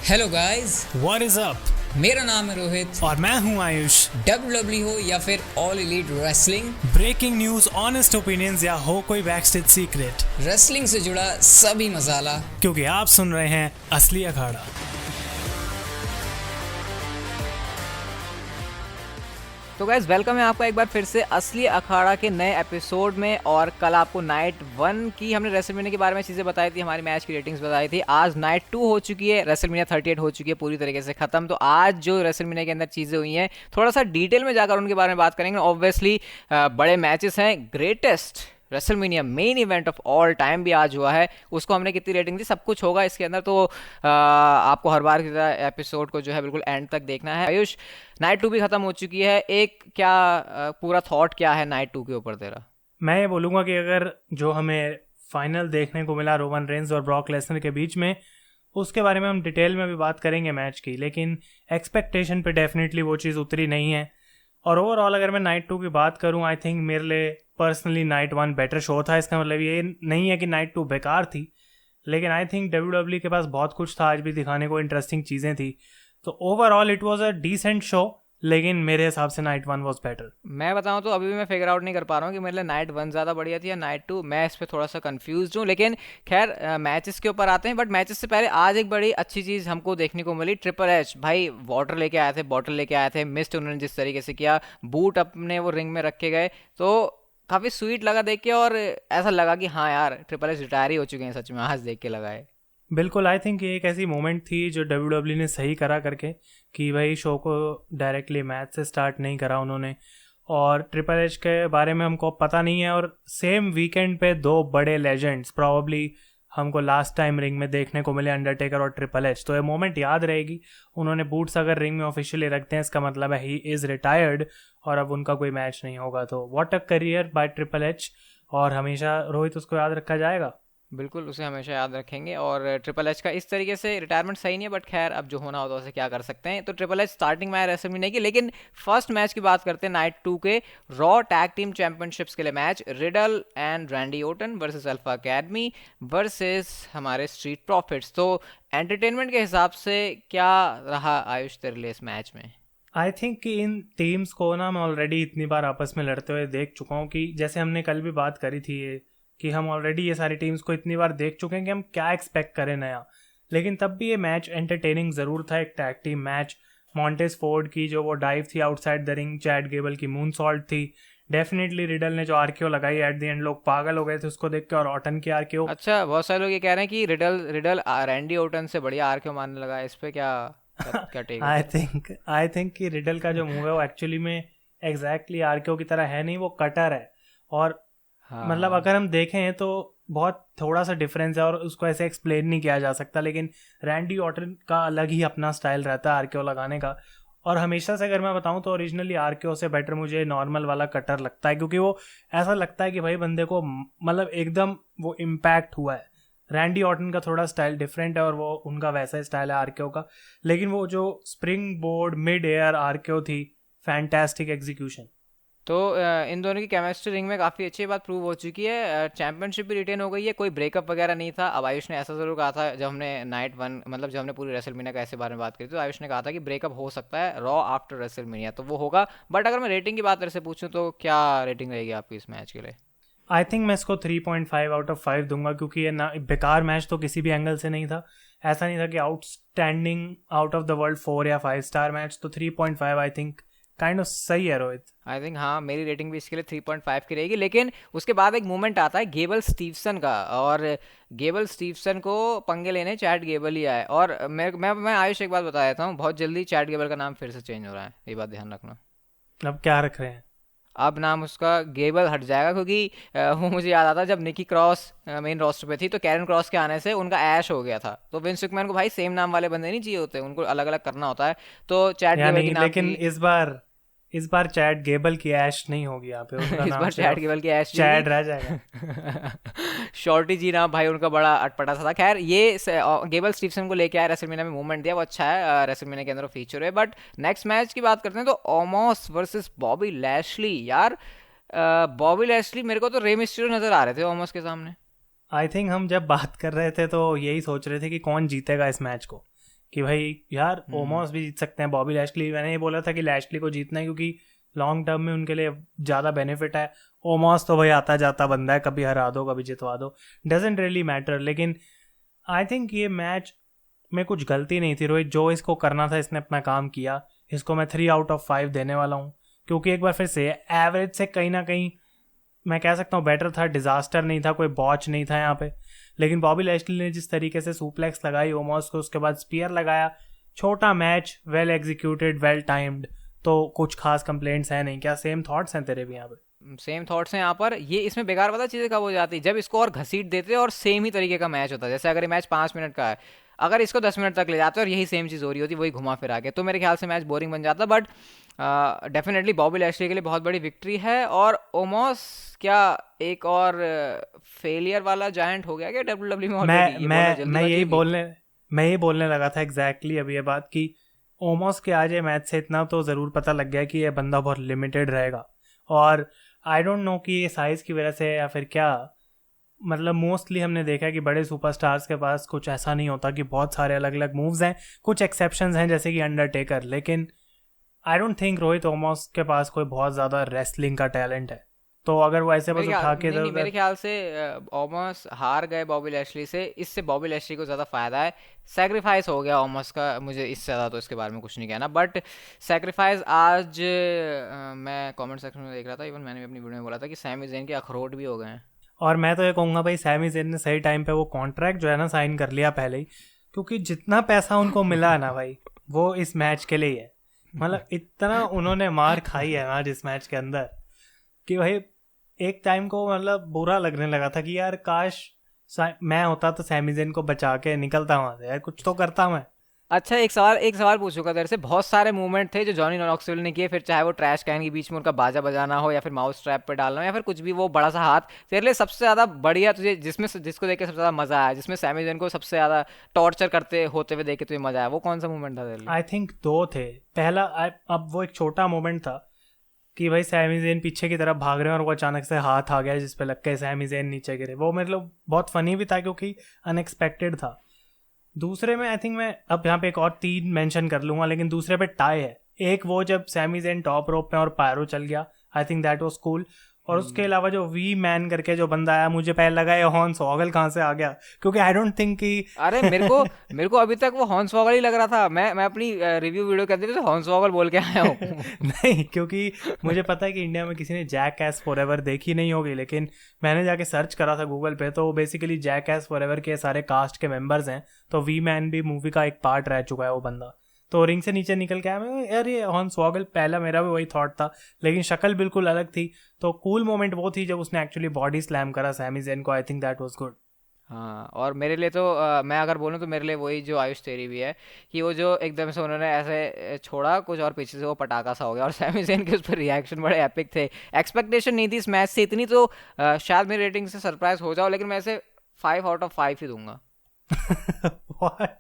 Hello guys, What is up? मेरा नाम है रोहित और मैं हूं आयुष। WWE हो या फिर all elite wrestling, breaking news, honest opinions या हो कोई बैकस्टेज सीक्रेट, रेसलिंग से जुड़ा सभी मसाला। क्योंकि आप सुन रहे हैं असली अखाड़ा। तो गाइज वेलकम है आपका एक बार फिर से असली अखाड़ा के नए एपिसोड में। और कल आपको नाइट 1 की हमने रेसलमेनिया के बारे में चीज़ें बताई थी, हमारी मैच की रेटिंग्स बताई थी। आज नाइट 2 हो चुकी है, रेसलमेनिया 38 हो चुकी है पूरी तरीके से खत्म। तो आज जो रेसलमेनिया के अंदर चीज़ें हुई हैं थोड़ा सा डिटेल में जाकर उनके बारे में बात करेंगे। ऑब्वियसली बड़े मैचेस हैं, greatest WrestleMania main event of all time भी आज हुआ है, उसको हमने कितनी रेटिंग दी, सब कुछ होगा इसके अंदर। तो आपको हर बार की तरह एपिसोड को जो है बिल्कुल एंड तक देखना है। आयुष, नाइट 2 भी खत्म हो चुकी है, एक क्या पूरा थॉट क्या है नाइट 2 के ऊपर तेरा? मैं ये बोलूँगा कि अगर जो हमें फाइनल देखने को मिला रोमन रेंस और ब्रॉक लेसनर के बीच में, उसके बारे में हम डिटेल में भी बात करेंगे मैच की, लेकिन एक्सपेक्टेशन पे डेफिनेटली वो चीज़ उतरी नहीं है। और ओवरऑल अगर मैं नाइट 2 की बात करूं, आई थिंक मेरे लिए पर्सनली नाइट 1 बेटर शो था। इसका मतलब ये नहीं है कि नाइट 2 बेकार थी, लेकिन आई थिंक WWE के पास बहुत कुछ था आज भी दिखाने को, इंटरेस्टिंग चीज़ें थी। तो overall it was a decent show, लेकिन मेरे हिसाब से नाइट 1 वाज बेटर। मैं बताऊं तो अभी भी मैं फिगर आउट नहीं कर पा रहा हूँ कि मेरे लिए नाइट 1 ज़्यादा बढ़िया थी या नाइट 2। मैं इस पर थोड़ा सा कंफ्यूज हूँ, लेकिन खैर मैचेस के ऊपर आते हैं। बट मैचेस से पहले आज एक बड़ी अच्छी चीज़ हमको देखने को मिली। ट्रिपल एच भाई वाटर लेके आए थे, बॉटल लेके आए थे, मिस्ट उन्होंने जिस तरीके से किया, बूट अपने वो रिंग में रखे गए, तो काफ़ी स्वीट लगा देख के। और ऐसा लगा कि हाँ यार ट्रिपल एच रिटायर ही हो चुके हैं सच में, आज देख के लगा है। बिल्कुल, आई थिंक ये एक ऐसी मोमेंट थी जो WWE ने सही करा करके कि भाई शो को डायरेक्टली मैच से स्टार्ट नहीं करा उन्होंने। और ट्रिपल एच के बारे में हमको पता नहीं है, और सेम वीकेंड पे दो बड़े लेजेंड्स प्रॉब्ली हमको लास्ट टाइम रिंग में देखने को मिले, अंडरटेकर और ट्रिपल एच। तो ये मोमेंट याद रहेगी। उन्होंने बूट्स अगर रिंग में ऑफिशियली रखते हैं, इसका मतलब है ही इज़ रिटायर्ड और अब उनका कोई मैच नहीं होगा। तो what a career bye triple H, और हमेशा रोहित उसको याद रखा जाएगा। बिल्कुल, उसे हमेशा याद रखेंगे। और ट्रिपल एच का इस तरीके से रिटायरमेंट सही नहीं है, बट खैर अब जो होना होता है उसे क्या कर सकते हैं। तो ट्रिपल एच स्टार्टिंग में रेसलमेनिया की, लेकिन फर्स्ट मैच की बात करते हैं नाइट 2 के रॉ टैग टीम चैंपियनशिप्स के लिए match. Riddle and Randy Orton versus alpha academy versus हमारे स्ट्रीट प्रॉफिट्स। तो एंटरटेनमेंट के हिसाब से क्या रहा आयुष तेरे लिए इस मैच में? आई थिंक कि इन टीम्स को ना मैं ऑलरेडी इतनी बार आपस में लड़ते हुए देख चुका हूँ कि जैसे हमने कल भी बात करी थी कि हम ऑलरेडी ये सारी टीम्स को इतनी बार देख चुके हैं कि हम क्या एक्सपेक्ट करें नया। लेकिन तब भी ये मैच एंटरटेनिंग ज़रूर था। एक tag team match, Montez Ford की जो वो डाइव थी outside the ring, Chad Gable की मून सॉल्ट थी, डेफिनेटली रिडल ने जो आरकेओ लगाई एट द एंड, लोग पागल हो गए थे उसको देख के, और ऑटन की आरकेओ। अच्छा, बहुत सारे लोग ये कह रहे हैं कि रिडल रैंडी ओटन से बढ़िया आरकेओ मारने लगा है, इस पे क्या टेक है? आई थिंक कि रिडल का जो मूव है वो एक्चुअली में एग्जैक्टली आरकेओ की तरह है नहीं, वो कटर है। और हाँ। मतलब अगर हम देखें तो बहुत थोड़ा सा डिफरेंस है और उसको ऐसे एक्सप्लेन नहीं किया जा सकता। लेकिन रैंडी ऑर्टन का अलग ही अपना स्टाइल रहता है आरकेओ लगाने का। और हमेशा से अगर मैं बताऊं तो ओरिजिनली आरकेओ से बेटर मुझे नॉर्मल वाला कटर लगता है, क्योंकि वो ऐसा लगता है कि भाई बंदे को मतलब एकदम वो इम्पैक्ट हुआ है। रैंडी ऑर्टन का थोड़ा स्टाइल डिफरेंट है और वो उनका वैसा ही स्टाइल है आरकेओ का। लेकिन वो जो spring board mid air RKO थी, फैंटास्टिक एग्जीक्यूशन। तो इन दोनों की केमिस्ट्री रिंग में काफ़ी अच्छी बात प्रूव हो चुकी है। चैंपियनशिप भी रिटेन हो गई है, कोई ब्रेकअप वगैरह नहीं था। अब आयुष ने ऐसा ज़रूर कहा था जब हमने नाइट 1 मतलब जब हमने पूरी रेसलमेनिया का ऐसे बारे में बात करी, तो आयुष ने कहा था कि ब्रेकअप हो सकता है रॉ आफ्टर रेसलमेनिया, तो वो होगा। बट अगर मैं रेटिंग की बात तेरे से पूछूं तो क्या रेटिंग रहेगी आपकी इस मैच के लिए? आई थिंक मैं इसको 3.5 आउट ऑफ 5 दूंगा, क्योंकि ये ना बेकार मैच तो किसी भी एंगल से नहीं था। ऐसा नहीं था कि outstanding out of the world 4 या 5 स्टार मैच। तो 3.5 आई थिंक काइंड ऑफ सही है रोहित। आई थिंक हाँ, मेरी रेटिंग भी इसके लिए 3.5 की रहेगी। लेकिन उसके बाद एक मूवमेंट आता है गेबल स्टीवसन का, और गेबल स्टीवसन को पंगे लेने चैट गेबल ही आए। और मैं आयुष एक बात बता देता हूँ, बहुत जल्दी चैट गेबल का नाम फिर से चेंज हो रहा है, ये बात ध्यान रखना। अब क्या रख रहे हैं? अब नाम उसका गेबल हट जाएगा, क्योंकि वो मुझे याद आता जब निकी क्रॉस मेन रोस्टर पे थी तो कैरन क्रॉस के आने से उनका ऐश हो गया था। तो विंस मैकमैन को भाई सेम नाम वाले बंदे नहीं चाहिए होते, उनको अलग अलग करना होता है। तो चैट गेबल की नाम लेकिन इस बार चैट गेबल की ऐश नहीं होगी यहाँ पे। उनका इस नाम बार चैट गेबल की ऐश चैट रह जाएगा। शॉर्टी जी नाम भाई उनका बड़ा अटपटा सा था। खैर ये गेबल स्टीवसन को लेके आया, रेसलमेनिया में मूवमेंट दिया, वो अच्छा है, रेसलमेनिया के अंदर फीचर है। बट नेक्स्ट मैच की बात करते हैं तो ओमोस वर्सेस बॉबी लैशली। यार बॉबी लैशली, मेरे को तो रे मिस्टीरियो नजर आ रहे थे ओमोस के सामने। आई थिंक हम जब बात कर रहे थे तो यही सोच रहे थे कि कौन जीतेगा इस मैच को, कि भाई यार ओमोस भी जीत सकते हैं, बॉबी लैशली, मैंने ये बोला था कि लैशली को जीतना है क्योंकि लॉन्ग टर्म में उनके लिए ज़्यादा बेनिफिट है। ओमोस तो भाई आता जाता बंदा है, कभी हरा दो कभी जितवा दो, डजेंट रियली मैटर। लेकिन आई थिंक ये मैच में कुछ गलती नहीं थी रोहित, जो इसको करना था इसने अपना काम किया। इसको मैं 3/5 देने वाला हूँ क्योंकि एक बार फिर से एवरेज से कहीं ना कहीं मैं कह सकता हूँ बेटर था, डिजास्टर नहीं था, कोई बॉच नहीं था यहाँ पे। लेकिन बॉबी लैशली ने जिस तरीके से सुप्लेक्स लगाई ओमोस को, उसके बाद स्पीयर लगाया, छोटा match, well executed, well timed, तो कुछ खास कंप्लेंट्स हैं नहीं। क्या सेम थॉट्स हैं तेरे भी यहाँ पे? सेम थॉट्स हैं यहाँ पर। ये इसमें बेकार पता चीज़ें कब हो जाती, जब इसको और घसीट देते और सेम ही तरीके का मैच होता है। जैसे अगर ये मैच 5 मिनट का है, अगर इसको 10 मिनट तक ले जाते और यही सेम चीज़ हो रही होती, वही घुमा फिरा के, तो मेरे ख्याल से मैच बोरिंग बन जाता। बट डेफिनेटली बॉबी लैशली के लिए बहुत बड़ी विक्ट्री है। और ओमोस क्या एक और फेलियर वाला जायंट हो गया क्या डब्ल्यूडब्ल्यू में ऑलरेडी? मैं यही बोलने लगा था एग्जैक्टली अभी ये बात कि ओमोस के आज ये मैच से इतना तो ज़रूर पता लग गया कि ये बंदा बहुत लिमिटेड रहेगा। और आई डोंट नो कि ये साइज़ की वजह से या फिर क्या, मतलब मोस्टली हमने देखा है कि बड़े सुपरस्टार्स के पास कुछ ऐसा नहीं होता कि बहुत सारे अलग अलग मूव्स हैं। कुछ एक्सेप्शंस हैं जैसे कि अंडरटेकर, लेकिन I don't think Rohit Omos के पास कोई बहुत ज़्यादा रेसलिंग का टैलेंट है। तो अगर वो ऐसे बस उठा के नहीं, मेरे ख्याल से ओमोस हार गए बॉबी लैशली से, इससे बॉबी लैशली को ज़्यादा फायदा है। सैक्रिफाइस हो गया ओमोस का, मुझे इससे ज़्यादा तो इसके बारे में कुछ नहीं कहना। बट सैक्रिफाइस आज मैं कमेंट सेक्शन में देख रहा था, इवन मैंने भी अपनी वीडियो में बोला था कि सैमी ज़ेन के अखरोट भी हो गए हैं। और मैं तो ये कहूँगा भाई सैमी ज़ेन ने सही टाइम पे वो कॉन्ट्रैक्ट जो है ना साइन कर लिया पहले ही, क्योंकि जितना पैसा उनको मिला ना भाई वो इस मैच के लिए ही है। मतलब इतना उन्होंने मार खाई है आज इस मैच के अंदर कि भाई एक टाइम को मतलब बुरा लगने लगा था कि यार काश मैं होता तो सैमी ज़ेन को बचा के निकलता वहाँ से, यार कुछ तो करता मैं। अच्छा, एक सवाल पूछूंगा तेरे से। बहुत सारे मूवमेंट थे जो जॉनी नॉक्सविल ने किए, फिर चाहे वो ट्रैश कैन के बीच में उनका बाजा बजाना हो या फिर माउस ट्रैप पे डालना हो या फिर कुछ भी, वो बड़ा सा हाथ। तेरे लिए सबसे ज्यादा बढ़िया तुझे जिसको देख के सबसे ज्यादा मजा आया, जिसमें सैमी ज़ेन को सबसे ज्यादा टॉर्चर करते होते हुए देख के तुझे मजा आया, वो कौन सा मूवमेंट था तेरे लिए? आई थिंक 2 थे। पहला अब वो एक छोटा मोमेंट था कि भाई सैमी ज़ेन पीछे की तरफ भाग रहे हैं और वो अचानक से हाथ आ गया जिस पे लग के सैमी ज़ेन नीचे गिरे। वो मतलब बहुत फनी भी था क्योंकि अनएक्सपेक्टेड था। दूसरे में आई थिंक मैं अब यहाँ पे एक और 3 मेंशन कर लूँगा, लेकिन दूसरे पे टाई है। एक वो जब सैमी ज़ेन टॉप रोप पे और पायरो चल गया, I think that was cool. और उसके अलावा जो वी मैन करके जो बंदा आया, मुझे पहले लगा ये हॉर्न्स वॉगल कहाँ से आ गया, क्योंकि आई डोंट थिंक कि अरे मेरे को अभी तक वो हॉर्न्स वॉगल ही लग रहा था। मैं अपनी रिव्यू वीडियो करते थे हॉर्न्स वॉगल बोल के आया हूँ। नहीं, क्योंकि मुझे पता है कि इंडिया में किसी ने जैकएस फॉरएवर देखी नहीं होगी, लेकिन मैंने जाके सर्च करा था गूगल पे, तो बेसिकली जैकएस फॉरएवर के सारे कास्ट के मेंबर्स हैं। तो वी मैन भी मूवी का एक पार्ट रह चुका है वो बंदा। तो रिंग से नीचे निकल के आया मैं, यार ये हॉर्न्स वॉगल, पहला मेरा भी वही थॉट था, लेकिन शक्ल बिल्कुल अलग थी। तो कूल मोमेंट वो थी जब उसने एक्चुअली बॉडी स्लैम करा सैमी ज़ेन को। I think that was good. हाँ, और मेरे लिए तो मैं अगर बोलूँ तो मेरे लिए वही जो आयुष तेरी भी है कि वो जो एकदम से उन्होंने ऐसे छोड़ा कुछ और पीछे से वो पटाखा सा हो गया, और सैमी ज़ेन के उस पर रिएक्शन बड़े एपिक थे। एक्सपेक्टेशन नहीं थी इस मैच से इतनी, तो शायद मेरी रेटिंग से सरप्राइज हो जाओ, लेकिन मैं इसे 5/5 ही दूंगा। व्हाट?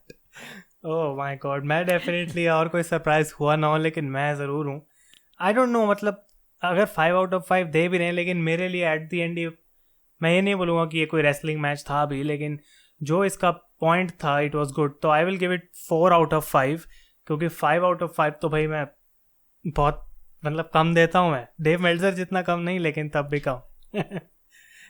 ओह माय गॉड, मैं डेफिनेटली और कोई सरप्राइज हुआ ना हो, लेकिन मैं ज़रूर हूँ। आई डोंट नो, मतलब अगर 5/5 दे भी रहे हैं, लेकिन मेरे लिए एट दी एंड मैं ये नहीं बोलूँगा कि ये कोई रेसलिंग मैच था भी, लेकिन जो इसका पॉइंट था इट वाज गुड। तो आई विल गिव इट 4/5, क्योंकि 5/5 तो भाई मैं बहुत मतलब कम देता हूँ। मैं डेव मेल्जर जितना कम नहीं, लेकिन तब भी कम।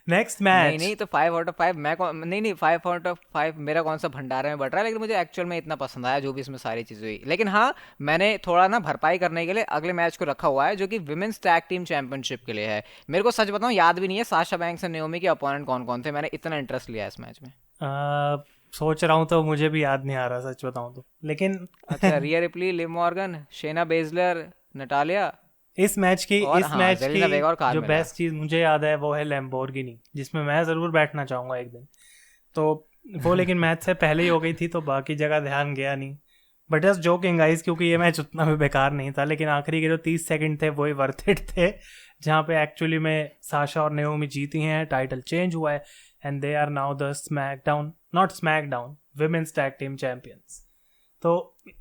नेक्स्ट मैच नहीं तो 5/5 नहीं 5/5 मेरा कौन सा भंडारे में बढ़ रहा है, लेकिन मुझे एक्चुअल में इतना पसंद आया जो भी इसमें सारी चीज़ें हुई। लेकिन हाँ, मैंने थोड़ा ना भरपाई करने के लिए अगले मैच को रखा हुआ है जो कि विमेंस टैग टीम चैंपियनशिप के लिए है। मेरे को सच बताऊँ याद भी नहीं है साशा बैंक्स और नाओमी के अपोनेंट कौन कौन थे। मैंने इतना इंटरेस्ट लिया इस मैच में। सोच रहा हूँ तो मुझे भी याद नहीं आ रहा सच बताऊँ तो, लेकिन अच्छा, Rhea Ripley, Liv Morgan, Shayna Baszler, Natalya. इस मैच की जेलिना वेगा और जो कार्मेला। बेस्ट चीज़ मुझे याद है वो है लैम्बोर्गिनी, जिसमें मैं ज़रूर बैठना चाहूँगा एक दिन। तो वो लेकिन मैच से पहले ही हो गई थी, तो बाकी जगह ध्यान गया नहीं। बट जस्ट जोकिंग गाइस, क्योंकि ये मैच उतना भी बेकार नहीं था, लेकिन आखिरी के जो 30 सेकंड थे वही वर्थ इट थे, जहाँ पे एक्चुअली में साशा और नाओमी जीती हैं, टाइटल चेंज हुआ है, and they are now the SmackDown women's tag team champions. तो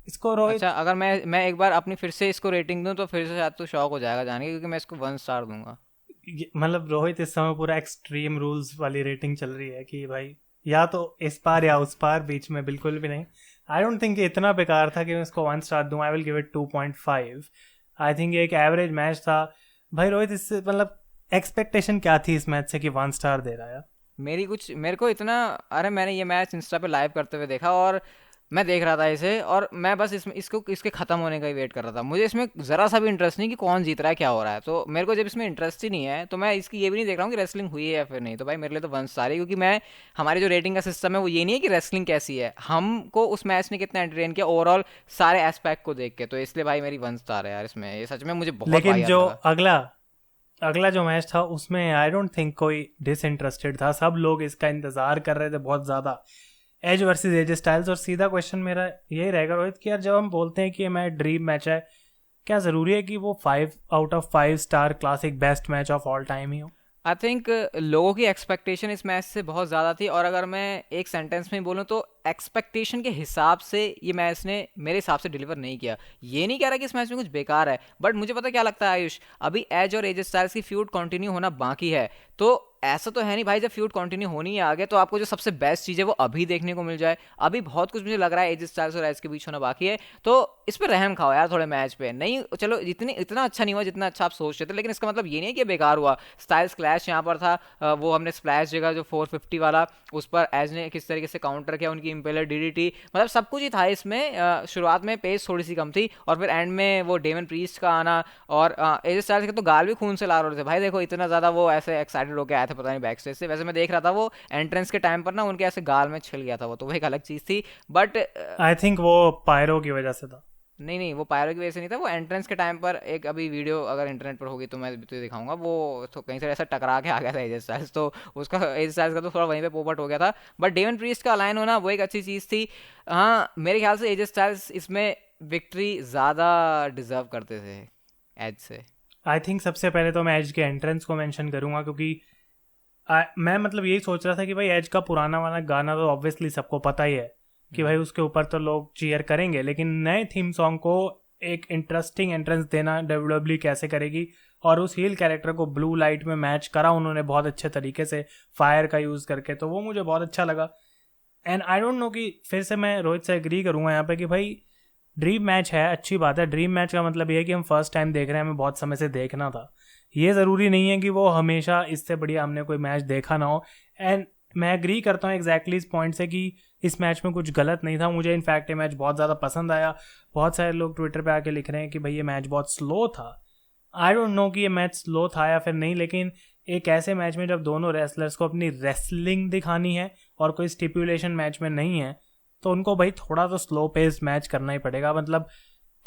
इसको रोहित, अच्छा, अगर मैं एक बार अपनी फिर से इसको रेटिंग दूं तो फिर से शायद तो शॉक हो जाएगा जाने के, क्योंकि मैं इसको 1 स्टार दूंगा। मतलब रोहित इस समय पूरा एक्सट्रीम रूल्स वाली रेटिंग चल रही है कि भाई या तो इस पार या उस पार, बीच में बिल्कुल भी नहीं। आई डोंट थिंक इतना बेकार था कि मैं इसको 1 स्टार दूं. आई will give it 2.5. I think एक एवरेज मैच था. भाई रोहित, इससे मतलब एक्सपेक्टेशन क्या थी इस मैच से कि 1 स्टार दे रहा है? मेरे को इतना, अरे मैंने ये मैच इंस्टा पे लाइव करते हुए देखा और मैं देख रहा था इसे, और मैं बस इसके ख़त्म होने का ही वेट कर रहा था. मुझे इसमें ज़रा सा भी इंटरेस्ट नहीं कि कौन जीत रहा है, क्या हो रहा है. तो मेरे को जब इसमें इंटरेस्ट ही नहीं है तो मैं इसकी ये भी नहीं देख रहा हूँ कि रेसलिंग हुई है या फिर नहीं. तो भाई मेरे लिए तो 1 स्टार है, क्योंकि मैं, हमारे जो रेटिंग का सिस्टम है वो ये नहीं है कि रेसलिंग कैसी है, हमको उस मैच ने कितना एंटरटेन किया ओवरऑल सारे एस्पेक्ट को देख के. तो इसलिए भाई मेरी 1 स्टार है यार इसमें. ये सच में मुझे बहुत लेकिन वाहियात जो लगा. अगला जो मैच था उसमें आई डोंट थिंक कोई डिसइंटरेस्टेड था. सब लोग इसका इंतजार कर रहे थे बहुत ज़्यादा, एज वर्सेस एज स्टाइल्स. और सीधा क्वेश्चन मेरा यही रहेगा रोहित कि यार जब हम बोलते हैं कि ये मैच ड्रीम मैच है, क्या ज़रूरी है कि वो 5 out of 5 star classic best match of all time ही हो? आई थिंक लोगों की एक्सपेक्टेशन इस मैच से बहुत ज़्यादा थी, और अगर मैं एक सेंटेंस में बोलूँ तो एक्सपेक्टेशन के हिसाब से ये मैच ने मेरे हिसाब से डिलीवर नहीं किया. ये नहीं कह रहा कि इस मैच में कुछ बेकार है, बट मुझे पता क्या लगता है आयुष, अभी एज और एज स्टाइल्स की फ्यूड कंटिन्यू होना बाकी है. तो ऐसा तो है नहीं भाई, जब फ्यूड कंटिन्यू होनी है आगे तो आपको जो सबसे बेस्ट चीज़ है वो अभी देखने को मिल जाए. अभी बहुत कुछ मुझे लग रहा है एज स्टाइल्स और एज के बीच होना बाकी है. तो इस पर रहम खाओ यार थोड़े मैच पे. नहीं चलो इतना अच्छा नहीं हुआ जितना अच्छा आप सोच रहे थे, लेकिन इसका मतलब ये नहीं है कि बेकार हुआ. स्टाइल्स क्लैश यहाँ पर था, वो हमने स्प्लैश जगह जो 450 वाला, उस पर एज ने किस तरीके से काउंटर किया, उनकी इम्पेलर डीडीटी, मतलब सब कुछ ही था इसमें. शुरुआत में पेस थोड़ी सी कम थी, और फिर एंड में वो डेमन प्रीस्ट का आना, और एज स्टाइल्स के तो गाल भी खून से लाल हो रहे थे भाई. देखो इतना ज़्यादा वो ऐसे एक्साइटेड होकर आया था, पता नहीं बैक स्टेज से. वैसे मैं देख रहा था वो एंट्रेंस के टाइम पर ना उनके ऐसे गाल में छिल गया था, वो तो एक अलग चीज़ थी. बट आई थिंक वो पायरो की वजह से था. नहीं, वो पायरो की वजह से नहीं था. वो एंट्रेंस के टाइम पर एक अभी वीडियो अगर इंटरनेट पर होगी तो मैं तो दिखाऊंगा, वो तो कहीं से ऐसा टकरा के आ गया था एज स्टाइल्स, तो उसका एज स्टाइल्स का तो थोड़ा वहीं पे पोपट हो गया था. बट डेमन प्रीस्ट का अलाइन होना वो एक अच्छी चीज़ थी. हाँ, मेरे ख्याल से एज स्टाइल्स इसमें विक्ट्री ज़्यादा डिजर्व करते थे एज से. आई थिंक सबसे पहले तो मैं एज के एंट्रेंस को मेंशन करूंगा, क्योंकि मैं मतलब यही सोच रहा था कि भाई एज का पुराना वाला गाना तो ऑब्वियसली सबको पता ही है कि भाई उसके ऊपर तो लोग चीयर करेंगे, लेकिन नए थीम सॉन्ग को एक इंटरेस्टिंग एंट्रेंस देना WWE कैसे करेगी. और उस हील कैरेक्टर को ब्लू लाइट में मैच करा उन्होंने बहुत अच्छे तरीके से, फायर का यूज़ करके, तो वो मुझे बहुत अच्छा लगा. एंड आई डोंट नो कि फिर से मैं रोहित से एग्री करूँगा यहाँ पे कि भाई ड्रीम मैच है, अच्छी बात है. ड्रीम मैच का मतलब ये है कि हम फर्स्ट टाइम देख रहे हैं, हमें बहुत समय से देखना था. ये ज़रूरी नहीं है कि वो हमेशा इससे बढ़िया हमने कोई मैच देखा ना हो. एंड मैं एग्री करता हूँ एग्जैक्टली इस पॉइंट से कि इस मैच में कुछ गलत नहीं था. मुझे इनफैक्ट ये मैच बहुत ज़्यादा पसंद आया. बहुत सारे लोग ट्विटर पे आके लिख रहे हैं कि भाई ये मैच बहुत स्लो था. आई डोंट नो कि ये मैच स्लो था या फिर नहीं, लेकिन एक ऐसे मैच में जब दोनों रेसलर्स को अपनी रेसलिंग दिखानी है और कोई स्टिपुलेशन मैच में नहीं है, तो उनको भाई थोड़ा तो स्लो पेस्ड मैच करना ही पड़ेगा. मतलब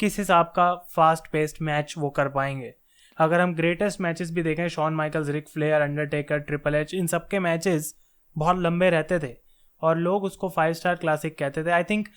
किस हिसाब का फास्ट पेस्ड मैच वो कर पाएंगे? अगर हम ग्रेटेस्ट मैचेस भी देखें, Shawn Michaels, Ric Flair, Undertaker, Triple H, इन सब के मैचेस बहुत लंबे रहते थे और लोग उसको 5 स्टार क्लासिक कहते थे. आई थिंक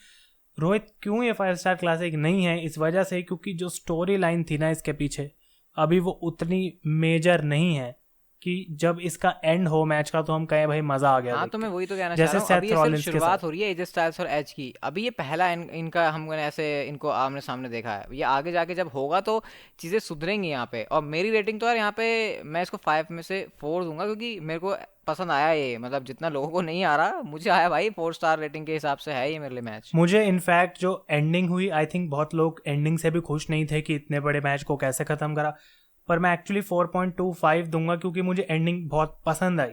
रोहित, क्यों ये 5 स्टार क्लासिक नहीं है? इस वजह से क्योंकि जो स्टोरी लाइन थी ना इसके पीछे, अभी वो उतनी मेजर नहीं है कि जब इसका एंड हो मैच का तो हम कहें भाई मजा आ गया. हाँ, तो मैं वही तो कहना चाह जैसे रहा हूँ. अभी ये सेथ सिर्फ रॉलिंस के शुरुआत साथ. हो रही है एज स्टाइल्स और एज की. अभी ये पहला इनका हमने ऐसे इनको आमने सामने देखा है. ये आगे जाके जब होगा तो चीज़ें सुधरेंगी यहाँ पे. और मेरी रेटिंग तो यार यहाँ पे मैं इसको 5 में से 4 दूंगा, क्योंकि मेरे को पसंद आया ये. मतलब जितना लोगों को नहीं आ रहा, मुझे आया भाई. 4 स्टार रेटिंग के हिसाब से है ये मेरे लिए मैच. मुझे इनफैक्ट जो एंडिंग हुई, आई थिंक बहुत लोग एंडिंग से भी खुश नहीं थे कि इतने बड़े मैच को कैसे ख़त्म करा, पर मैं एक्चुअली 4.25 दूंगा क्योंकि मुझे एंडिंग बहुत पसंद आई.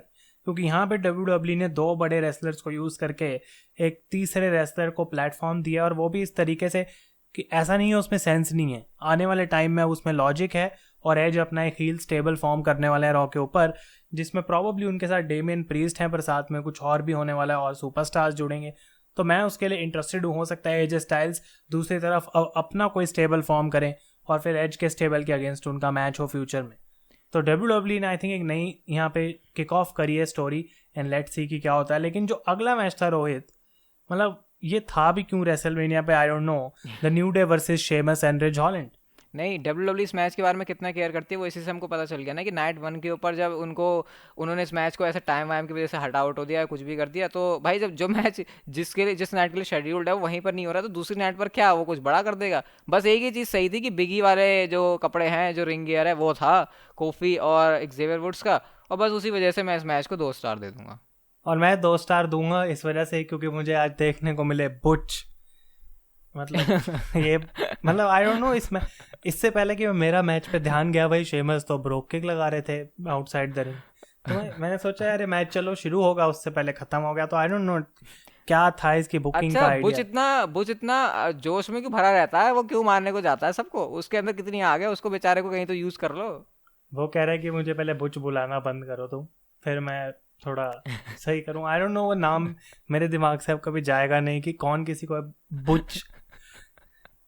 क्योंकि यहाँ पे WWE ने 2 बड़े रेसलर्स को यूज़ करके एक तीसरे रेसलर को प्लेटफॉर्म दिया, और वो भी इस तरीके से कि ऐसा नहीं है उसमें सेंस नहीं है. आने वाले टाइम में उसमें लॉजिक है, और एज अपना एक हील स्टेबल फॉर्म करने वाला है रॉ के ऊपर, जिसमें प्रॉबली उनके साथ डेमियन प्रीस्ट हैं, पर साथ में कुछ और भी होने वाला है और सुपरस्टार्स जुड़ेंगे. तो मैं उसके लिए इंटरेस्टेड हूँ. हो सकता है एज स्टाइल्स दूसरी तरफ अपना कोई स्टेबल फॉर्म करें और फिर एज के स्टेबल के अगेंस्ट उनका मैच हो फ्यूचर में. तो WWE ने आई थिंक एक नई यहाँ पे किक ऑफ करी है स्टोरी, एंड लेट्स सी कि क्या होता है. लेकिन जो अगला मैच था रोहित, मतलब ये था भी क्यों रेसलमेनिया पे, आई don't no. The new day versus Sheamus and ridge Holland. नहीं, WWE इस मैच के बारे में कितना केयर करती है वो इसी से हमको पता चल गया ना, कि नाइट 1 के ऊपर जब उन्होंने इस मैच को ऐसे टाइम वाइम की वजह से हट आउट हो दिया, कुछ भी कर दिया, तो भाई जब जो मैच जिस नाइट के लिए शेड्यूल्ड है वो वहीं पर नहीं हो रहा, तो दूसरी नाइट पर क्या वो कुछ बड़ा कर देगा. बस एक ही चीज़ सही थी कि बिगी वाले जो कपड़े हैं, जो रिंग गियर है, वो था कोफी और एक्जेवियर वुड्स का, और बस उसी वजह से मैं इस मैच को 2 स्टार दे दूंगा. और मैं 2 स्टार दूंगा इस वजह से क्योंकि मुझे आज देखने को मिले बुच मतलब ये मतलब आई डोंट नो इसमें इससे पहले कि मेरा मैच पे ध्यान गया भाई शेमस तो ब्रोक किक लगा रहे थे आउटसाइड द रिंग, तो मैंने सोचा यार मैच चलो शुरू होगा उससे पहले खत्म हो गया, तो आई डोंट नो क्या था इसकी बुकिंग का अच्छा आइडिया। बुच इतना जोश में क्यों भरा रहता है, वो क्यों मारने को जाता है सबको, उसके अंदर कितनी आ गया, उसको बेचारे को कहीं तो यूज कर लो। वो कह रहा है कि मुझे पहले बुच बुलाना बंद करो तुम, फिर मैं थोड़ा सही करूँ। आई डोंट नो वो नाम मेरे दिमाग से अब कभी जाएगा नहीं कि कौन किसी को बुच,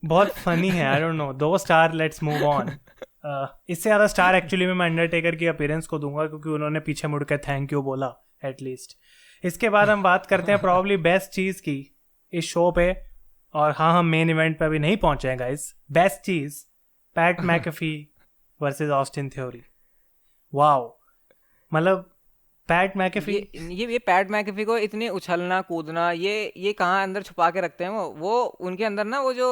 बहुत फनी है। आई don't no, 2 star, let's move on. इससे ज़्यादा स्टार एक्चुअली में मैं अंडरटेकर की अपीयरेंस को दूंगा क्योंकि उन्होंने पीछे मुड़ के थैंक यू बोला एटलीस्ट। इसके बाद हम बात करते हैं प्रॉब्ली बेस्ट चीज़ की इस शो पे, और हाँ हम मेन इवेंट पे अभी नहीं पहुंचे हैं गाइस। बेस्ट चीज़ Pat McAfee versus Austin Theory. Wow, मतलब पैट मैकेफी ये पैट मैकेफी को इतने उछलना कूदना ये कहाँ अंदर छुपा के रखते हैं, वो उनके अंदर ना वो जो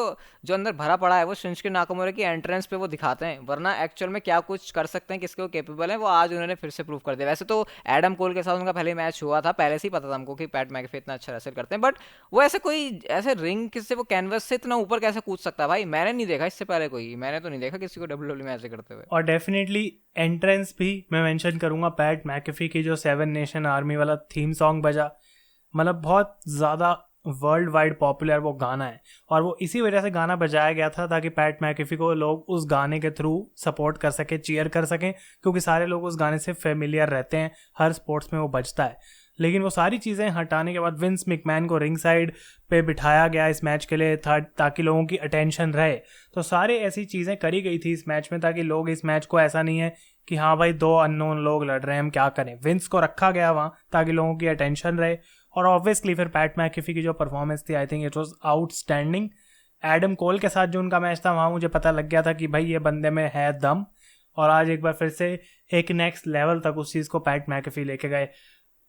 अंदर भरा पड़ा है वो शिंजुके नाकामोरा की एंट्रेंस पे वो दिखाते हैं, वरना एक्चुअल में क्या कुछ कर सकते हैं, किसके वो कैपेबल है, वो आज उन्होंने फिर से प्रूव कर दिया। वैसे तो एडम कोल के साथ उनका पहले मैच हुआ था, पहले से ही पता था हमको कि पैट मैकेफी इतना अच्छा रेसल करते हैं, बट वो ऐसे रिंग किससे वो कैनवस से इतना ऊपर कैसे कूद सकता है भाई, मैंने नहीं देखा इससे पहले कोई, मैंने तो नहीं देखा किसी को डब्ल्यूडब्ल्यू में ऐसे करते हुए। और डेफिनेटली एंट्रेंस भी मैं मेंशन करूंगा पैट मैकेफी की, जो 7 नेशन आर्मी वाला थीम सॉन्ग बजा, मतलब बहुत ज़्यादा वर्ल्ड वाइड पॉपुलर वो गाना है, और वो इसी वजह से गाना बजाया गया था ताकि पैट मैकेफी को लोग उस गाने के थ्रू सपोर्ट कर सके, चीयर कर सकें, क्योंकि सारे लोग उस गाने से फेमिलियर रहते हैं, हर स्पोर्ट्स में वो बजता है। लेकिन वो सारी चीज़ें हटाने के बाद विंस मैकमैन को रिंग साइड पे बिठाया गया इस मैच के लिए था ताकि लोगों की अटेंशन रहे। तो सारे ऐसी चीज़ें करी गई थी इस मैच में ताकि लोग इस मैच को ऐसा नहीं है कि हाँ भाई 2 अननोन लोग लड़ रहे हैं हम क्या करें, विंस को रखा गया वहाँ ताकि लोगों की अटेंशन रहे। और ऑब्वियसली फिर पैट मैकेफी की जो परफॉर्मेंस थी I think it was outstanding. Adam Cole के साथ जो उनका मैच था वहाँ मुझे पता लग गया था कि भाई ये बंदे में है दम, और आज एक बार फिर से एक नेक्स्ट लेवल तक उस चीज़ को पैट मैकेफी लेके गए।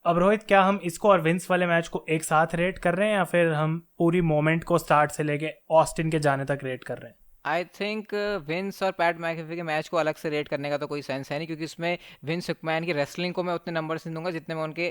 अब रोहित, क्या हम इसको और विंस वाले मैच को एक साथ रेट कर रहे हैं या फिर हम पूरी मोमेंट को स्टार्ट से लेके ऑस्टिन के जाने तक रेट कर रहे हैं? आई थिंक विंस और पैट मैकेफी के मैच को अलग से रेट करने का तो कोई सेंस है नहीं, क्योंकि इसमें विंस मैकमैन की रेसलिंग को मैं उतने नंबर्स नहीं दूंगा जितने मैं उनके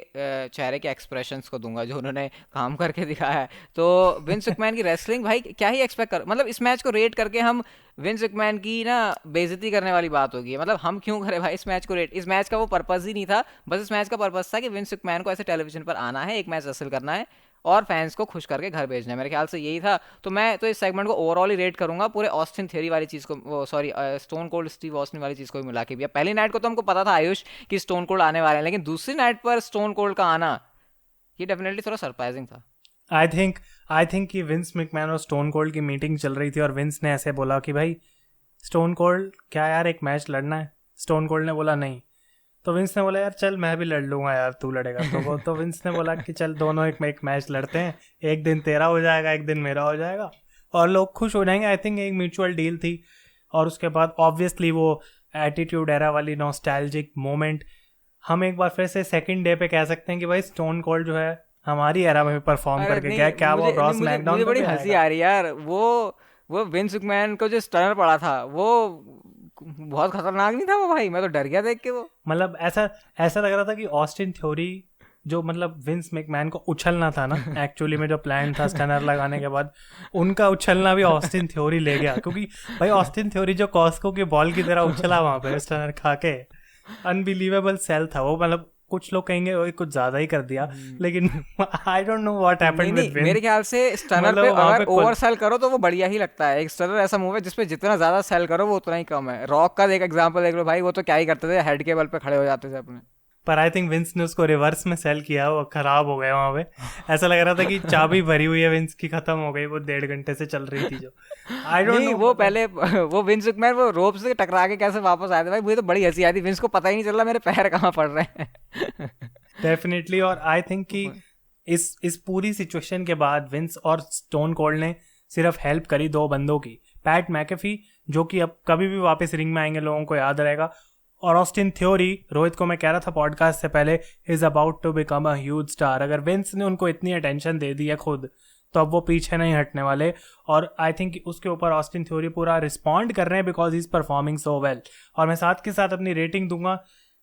चेहरे के एक्सप्रेशंस को दूंगा जो उन्होंने काम करके दिखाया है। तो विंस मैकमैन की रेसलिंग भाई क्या ही एक्सपेक्ट कर, मतलब इस मैच को रेट करके हम विंस मैकमैन की ना बेइज्जती करने वाली बात होगी। मतलब हम क्यों करें भाई इस मैच को रेट, इस मैच का वो पर्पस ही नहीं था, बस इस मैच का पर्पस था कि विंस मैकमैन को ऐसे टेलीविजन पर आना है, एक मैच रेसल करना है और फैंस को खुश करके घर भेजना है, मेरे ख्याल से यही था। तो मैं तो इस सेगमेंट को ओवरऑल ही रेट करूंगा पूरे ऑस्टिन थ्योरी वाली चीज़ को, sorry stone cold Steve Austin वाली चीज़ को भी मिला के भी। पहली नाइट को तो हमको पता था आयुष कि स्टोन कोल्ड आने वाले हैं, लेकिन दूसरी नाइट पर स्टोन कोल्ड का आना ये डेफिनेटली थोड़ा सरप्राइजिंग था। आई थिंक कि विंस मैकमैन और स्टोन कोल्ड की मीटिंग चल रही थी और विंस ने ऐसे बोला कि भाई स्टोन कोल्ड क्या यार एक मैच लड़ना है। स्टोन कोल्ड ने बोला नहीं, तो विंस ने बोला यार चल मैं भी लड़ लूंगा यार, तू लड़ेगा तो विंस ने बोला कि चल दोनों एक मैच लड़ते हैं, एक दिन तेरा हो जाएगा एक दिन मेरा हो जाएगा और लोग खुश हो जाएंगे। आई थिंक एक म्यूचुअल डील थी। और उसके बाद ऑब्वियसली वो एटीट्यूड एरा वाली नॉस्टैल्जिक मोमेंट हम एक बार फिर से सेकंड डे पे कह सकते हैं कि भाई स्टोन कोल्ड जो है हमारी एरा में भी परफॉर्म करके गया। क्या वो रॉ स्मैकडाउन मुझे बड़ी हंसी आ रही यार, वो विंस मैकमैन को जो स्टनर पड़ा था वो बहुत खतरनाक नहीं था वो भाई, मैं तो डर गया देख के। वो मतलब ऐसा लग रहा था कि ऑस्टिन थ्योरी जो मतलब विंस मैकमैन को उछलना था ना एक्चुअली में जो प्लान था स्टनर लगाने के बाद उनका उछलना भी ऑस्टिन थ्योरी ले गया, क्योंकि भाई ऑस्टिन थ्योरी जो कॉस्को की बॉल की तरह उछला वहां पे स्टनर खा के, अनबिलीवेबल सेल था वो। मतलब कुछ लोग कहेंगे वो कुछ ज्यादा ही कर दिया, लेकिन I don't know what happened with Vince. मेरे ख्याल से स्टनर पे अगर ओवर सेल करो तो वो बढ़िया ही लगता है। एक स्टनर ऐसा मूव है जिसपे जितना ज्यादा सेल करो वो उतना ही कम है। रॉक का एक एग्जांपल देख लो भाई, वो तो क्या ही करते थे, हेड के बल पे खड़े हो जाते थे अपने। पर आई थिंक विंस ने उसको रिवर्स में सेल किया, वो खराब हो गया वहां पे। ऐसा लग रहा था कि चाबी भरी हुई है विंस की, खत्म हो गई, वो 1.5 घंटे से चल रही थी जो। आई डोंट नो वो पहले वो विंस मैकमैन वो रोप से टकरा के कैसे वापस आए थे भाई, मुझे तो बड़ी हंसी आई थी। विंस को पता ही नहीं चल रहा मेरे पैर कहाँ पड़ रहे हैं। डेफिनेटली। और आई थिंक कि इस पूरी सिचुएशन के बाद विंस और स्टोन कोल्ड ने सिर्फ हेल्प करी 2 बंदों की, पैट मैकेफी जो कि अब कभी भी वापस रिंग में आएंगे लोगों को याद रहेगा, और ऑस्टिन थ्योरी। रोहित को मैं कह रहा था पॉडकास्ट से पहले, is about to become a huge star. अगर विंस ने उनको इतनी अटेंशन दे दी है खुद, तो अब वो पीछे नहीं हटने वाले। और आई थिंक उसके ऊपर ऑस्टिन थ्योरी पूरा रिस्पॉन्ड कर रहे हैं because he is performing so well. और मैं साथ के साथ अपनी रेटिंग दूंगा।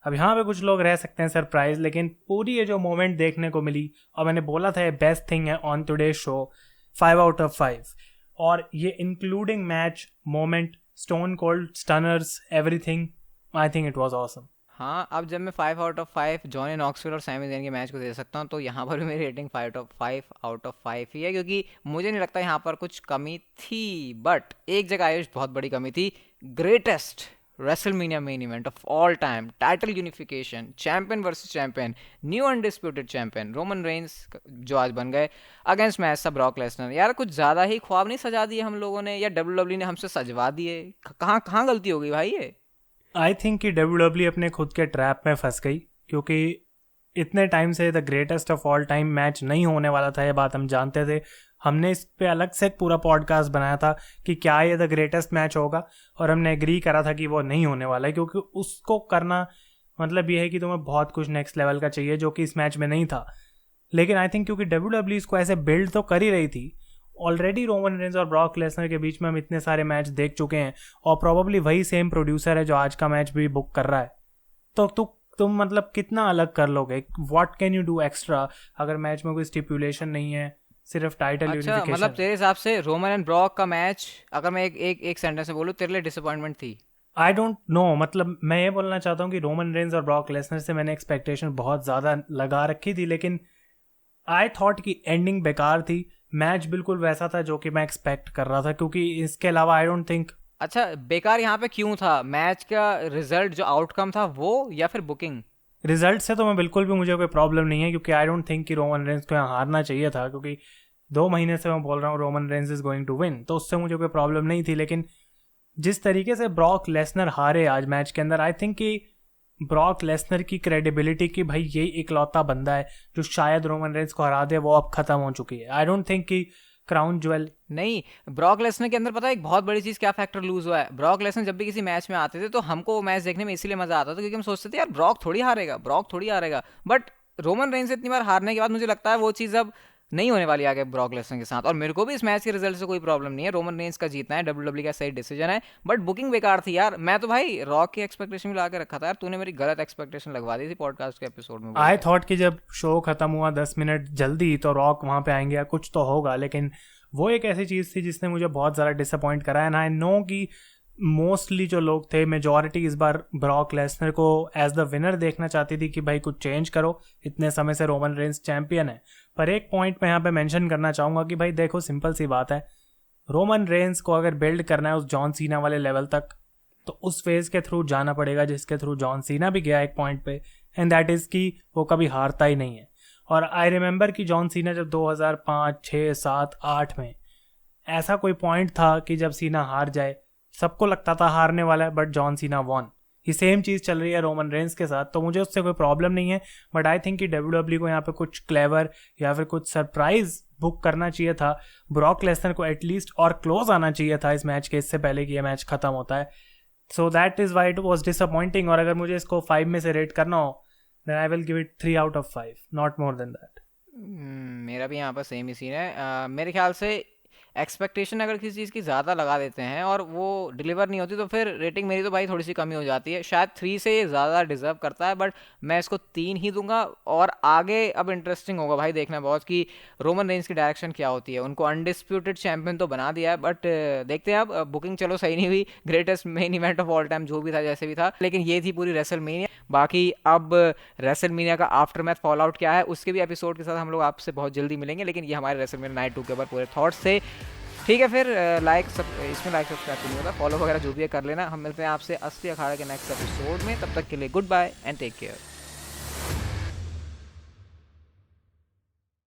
अब यहाँ पे कुछ लोग रह सकते हैं सरप्राइज, लेकिन पूरी ये जो मोमेंट देखने को मिली, और मैंने बोला था ये बेस्ट थिंग है on today show, 5 out of 5। और ये including match moment, stone cold stunners, everything, I think it was awesome. हाँ, अब जब मैं 5 आउट ऑफ 5 जॉनी नॉक्सविल और सैमी ज़ेन के मैच को दे सकता हूँ, तो यहाँ पर भी मेरी रेटिंग 5 आउट ऑफ 5 ही है, क्योंकि मुझे नहीं लगता यहाँ पर कुछ कमी थी। बट एक जगह आयुष बहुत बड़ी कमी थी, greatest WrestleMania main event of all time, title unification, champion versus champion, new undisputed champion Roman Reigns जो आज बन गए अगेंस्ट मैच था ब्रॉक लेसनर। यार कुछ ज़्यादा ही ख्वाब नहीं सजा दिए हम लोगों ने, या WWE ने हमसे सजवा दिए? कहाँ कहाँ गलती हो गई भाई ये? आई थिंक कि WWE अपने खुद के ट्रैप में फंस गई, क्योंकि इतने टाइम से the greatest of all time match नहीं होने वाला था, ये बात हम जानते थे। हमने इस पे अलग से एक पूरा पॉडकास्ट बनाया था कि क्या ये द ग्रेटेस्ट मैच होगा, और हमने एग्री करा था कि वो नहीं होने वाला है, क्योंकि उसको करना मतलब ये है कि तुम्हें बहुत कुछ नेक्स्ट लेवल का चाहिए, जो कि इस मैच में नहीं था। लेकिन आई थिंक क्योंकि WWE इसको ऐसे बिल्ड तो कर ही रही थी, ऑलरेडी रोमन रेंस और ब्रॉक लेसनर के बीच में हम इतने सारे मैच देख चुके हैं, और प्रोबेबली वही सेम प्रोड्यूसर है जो आज का मैच भी बुक कर रहा है। तो तुम मतलब कितना अलग कर लोगे? What can you do extra अगर मैच में कोई स्टिपुलेशन नहीं है, सिर्फ टाइटल यूनिफिकेशन? मतलब तेरे हिसाब से रोमन एंड ब्रॉक का मैच, अगर मैं एक सेंटेंस में बोलूँ, तेरे लिए डिसअपॉइंटमेंट थी? आई डोंट नो, मतलब मैं ये बोलना चाहता हूँ कि रोमन रेंस और ब्रॉक लेसनर से मैंने एक्सपेक्टेशन बहुत ज़्यादा लगा रखी थी, लेकिन आई थॉट कि एंडिंग बेकार थी। मैच बिल्कुल वैसा था जो कि मैं एक्सपेक्ट कर रहा था, क्योंकि इसके अलावा आई डोंट थिंक। अच्छा, बेकार यहाँ पे क्यों था? मैच का रिजल्ट जो आउटकम था वो, या फिर बुकिंग? रिजल्ट से तो मैं बिल्कुल भी, मुझे कोई प्रॉब्लम नहीं है, क्योंकि आई डोंट थिंक कि रोमन रेंस को यहाँ हारना चाहिए था, क्योंकि 2 महीने से मैं बोल रहा हूँ Roman Reigns is going to win, तो उससे मुझे कोई प्रॉब्लम नहीं थी। लेकिन जिस तरीके से ब्रॉक लेसनर हारे आज मैच के अंदर, आई थिंक कि ब्रॉक लेसनर की क्रेडिबिलिटी कि भाई यही इकलौता बंदा है जो शायद रोमन रेंस को हरा दे, वो अब खत्म हो चुकी है। आई डोंट थिंक कि क्राउन ज्वेल नहीं, ब्रॉक लेसनर के अंदर पता है एक बहुत बड़ी चीज़ क्या फैक्टर लूज हुआ है? ब्रॉक लेसनर जब भी किसी मैच में आते थे तो हमको वो मैच देखने में इसीलिए मजा आता था क्योंकि हम सोचते थे यार ब्रॉक थोड़ी हारेगा। बट रोमन रेंस इतनी बार हारने के बाद मुझे लगता है वो चीज़ अब नहीं होने वाली आगे ब्रॉक लेसनर के साथ। और मेरे को भी इस मैच के रिजल्ट से कोई प्रॉब्लम नहीं है, रोमन रेंस का जीतना है, WWE का सही डिसीजन है। बट बुकिंग बेकार थी यार। मैं तो भाई रॉक की एक्सपेक्टेशन भी ला के रखा था यार, तूने मेरी गलत एक्सपेक्टेशन लगवा दी थी पॉडकास्ट के एपिसोड में। आई थॉट कि जब शो खत्म हुआ 10 मिनट जल्दी तो रॉक वहाँ पे आएंगे या कुछ तो होगा, लेकिन वो एक ऐसी चीज़ थी जिसने मुझे बहुत ज़्यादा डिसअपॉइंट करा है। एंड आई नो कि मोस्टली जो लोग थे, मेजॉरिटी इस बार ब्रॉक लेसनर को एज द विनर देखना चाहती थी कि भाई कुछ चेंज करो, इतने समय से रोमन रेंस चैंपियन है। पर एक पॉइंट मैं यहाँ पे मेंशन करना चाहूँगा कि भाई देखो, सिंपल सी बात है, रोमन रेंस को अगर बिल्ड करना है उस जॉन सीना वाले लेवल तक, तो उस फेज के थ्रू जाना पड़ेगा जिसके थ्रू जॉन सीना भी गया एक पॉइंट पे, एंड दैट इज़ कि वो कभी हारता ही नहीं है। और आई रिमेंबर कि जॉन सीना जब 2005, 6, 7, 8 में ऐसा कोई पॉइंट था कि जब सीना हार जाए, सबको लगता था हारने वाला है, बट जॉन सीना वॉन। ये सेम चीज़ चल रही है रोमन रेंस के साथ, तो मुझे उससे कोई प्रॉब्लम नहीं है। बट आई थिंक कि WWE को यहाँ पे कुछ क्लेवर या फिर कुछ सरप्राइज बुक करना चाहिए था। ब्रॉक लेसनर को एटलीस्ट और क्लोज आना चाहिए था इस मैच के, इससे पहले कि ये मैच खत्म होता है। So that is why it was disappointing. और अगर मुझे इसको 5 में से रेट करना हो, then I will give it 3 out of 5, not more than that. मेरा भी यहाँ पर सेम ही सीन है। मेरे ख्याल से एक्सपेक्टेशन अगर किसी चीज़ की ज़्यादा लगा देते हैं और वो डिलीवर नहीं होती, तो फिर रेटिंग मेरी तो भाई थोड़ी सी कमी हो जाती है। शायद 3 से ये ज़्यादा डिजर्व करता है, बट मैं इसको 3 ही दूंगा। और आगे अब इंटरेस्टिंग होगा भाई देखना बहुत कि रोमन रेंस की डायरेक्शन क्या होती है। उनको अनडिस्प्यूटेड चैंपियन तो बना दिया है, बट देखते हैं। अब बुकिंग चलो सही नहीं हुई, greatest main event of all time जो भी था जैसे भी था, लेकिन ये थी पूरी रेसलमेनिया। बाकी अब रेसलमेनिया का आफ्टर मैच फॉल आउट क्या है, उसके भी एपिसोड के साथ हम लोग आपसे बहुत जल्दी मिलेंगे। लेकिन ये हमारे रेसलमेनिया नाइट 2 के ऊपर पूरे थॉट्स थे। ठीक है, फिर इसमें लाइक सब्सक्राइब नहीं होता, फॉलो वगैरह जो भी है कर लेना। हम मिलते हैं आपसे असली अखाड़ा के नेक्स्ट एपिसोड में। तब तक के लिए goodbye and take care.